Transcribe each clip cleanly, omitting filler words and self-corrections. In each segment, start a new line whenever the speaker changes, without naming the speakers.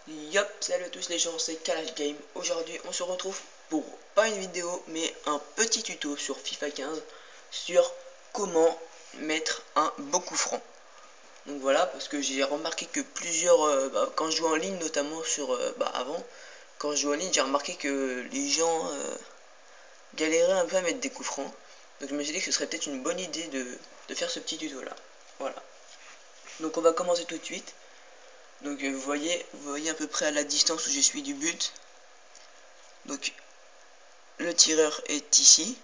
Yop, salut à tous les gens, c'est Kalash Game. Aujourd'hui on se retrouve pour, pas une vidéo, mais un petit tuto sur FIFA 15 sur comment mettre un beau coup franc. Donc voilà, parce que j'ai remarqué que plusieurs, quand je joue en ligne notamment sur, avant, quand je joue en ligne j'ai remarqué que les gens galéraient un peu à mettre des coups francs. Donc je me suis dit que ce serait peut-être une bonne idée de faire ce petit tuto là. Voilà. Donc on va commencer tout de suite. Donc vous voyez à peu près à la distance où je suis du but. Donc le tireur est ici.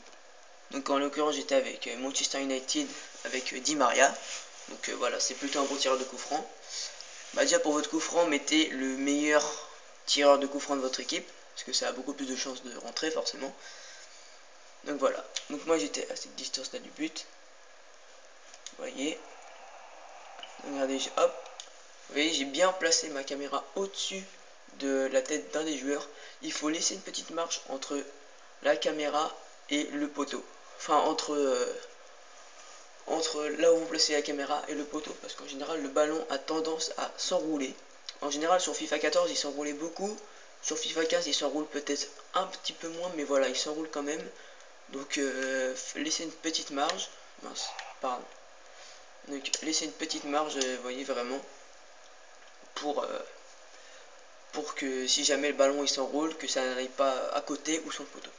Donc en l'occurrence j'étais avec Manchester United avec Di Maria. Donc voilà, c'est plutôt un bon tireur de coup franc. Déjà pour votre coup franc, mettez le meilleur tireur de coup franc de votre équipe, parce que ça a beaucoup plus de chances de rentrer forcément. Donc voilà. Donc moi j'étais à cette distance là du but. Vous voyez. Regardez, hop. Vous voyez, j'ai bien placé ma caméra au-dessus de la tête d'un des joueurs. Il faut laisser une petite marge entre la caméra et le poteau. Enfin, entre là où vous placez la caméra et le poteau. Parce qu'en général, le ballon a tendance à s'enrouler. En général, sur FIFA 14, il s'enroulait beaucoup. Sur FIFA 15, il s'enroule peut-être un petit peu moins, mais voilà, il s'enroule quand même. Donc, laissez une petite marge. Mince, pardon. Donc, laissez une petite marge, vous voyez, vraiment. Pour que si jamais le ballon il s'enroule, que ça n'arrive pas à côté ou sur le poteau.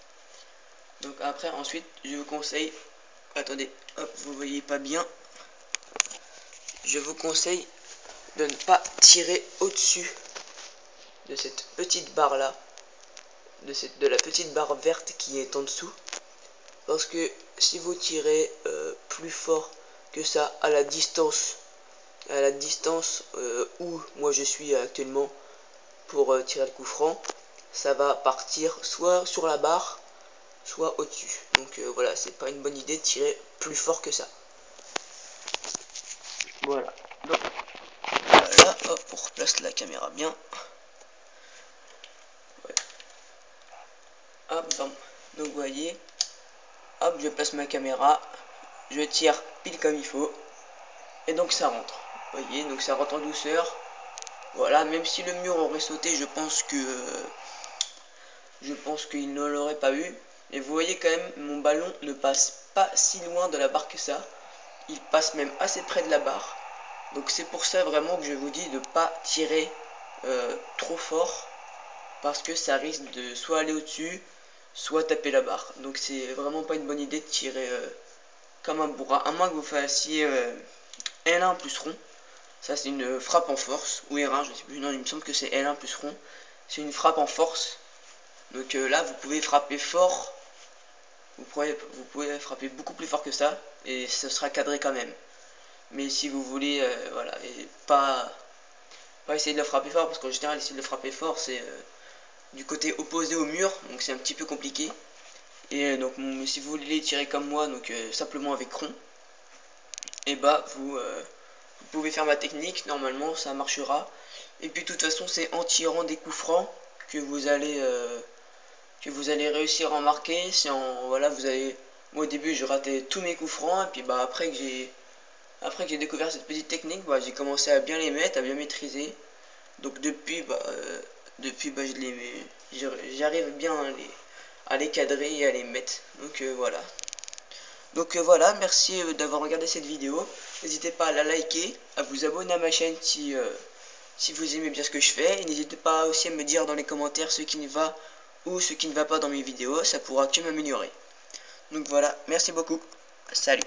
Donc après, ensuite, je vous conseille, attendez, hop, vous voyez pas bien, je vous conseille de ne pas tirer au-dessus de cette petite barre là, de la petite barre verte qui est en dessous, parce que si vous tirez plus fort que ça à la distance où moi je suis actuellement pour tirer le coup franc, ça va partir soit sur la barre, soit au-dessus. Donc voilà, c'est pas une bonne idée de tirer plus fort que ça. Voilà. Donc voilà, hop, on replace la caméra bien. Ouais. Hop, bam. Donc vous voyez, hop, je place ma caméra, je tire pile comme il faut, et donc ça rentre. Vous voyez, donc ça rentre en douceur. Voilà, même si le mur aurait sauté, je pense qu'il ne l'aurait pas eu. Et vous voyez quand même, mon ballon ne passe pas si loin de la barre que ça. Il passe même assez près de la barre. Donc c'est pour ça vraiment que je vous dis de ne pas tirer trop fort. Parce que ça risque de soit aller au-dessus, soit taper la barre. Donc c'est vraiment pas une bonne idée de tirer comme un bourrin. À moins que vous fassiez L1 plus rond. Ça c'est une frappe en force. Ou R1, je sais plus. Non, il me semble que c'est L1 plus rond. C'est une frappe en force. Donc là vous pouvez frapper fort. Vous pouvez frapper beaucoup plus fort que ça. Et ce sera cadré quand même. Mais si vous voulez, voilà, et pas essayer de le frapper fort, parce qu'en général, essayer de le frapper fort, c'est du côté opposé au mur, donc c'est un petit peu compliqué. Et donc, si vous voulez tirer comme moi, donc simplement avec rond, et vous pouvez faire ma technique, normalement ça marchera. Et puis de toute façon, c'est en tirant des coups francs que vous allez réussir à en marquer. Voilà, vous allez, moi au début, je ratais tous mes coups francs, et puis après que j'ai découvert cette petite technique, j'ai commencé à bien les mettre, à bien maîtriser. Donc depuis, j'arrive bien à les cadrer et à les mettre. Donc voilà. Donc voilà, merci d'avoir regardé cette vidéo. N'hésitez pas à la liker, à vous abonner à ma chaîne si vous aimez bien ce que je fais. Et n'hésitez pas aussi à me dire dans les commentaires ce qui ne va ou ce qui ne va pas dans mes vidéos. Ça pourra que m'améliorer. Donc voilà, merci beaucoup. Salut.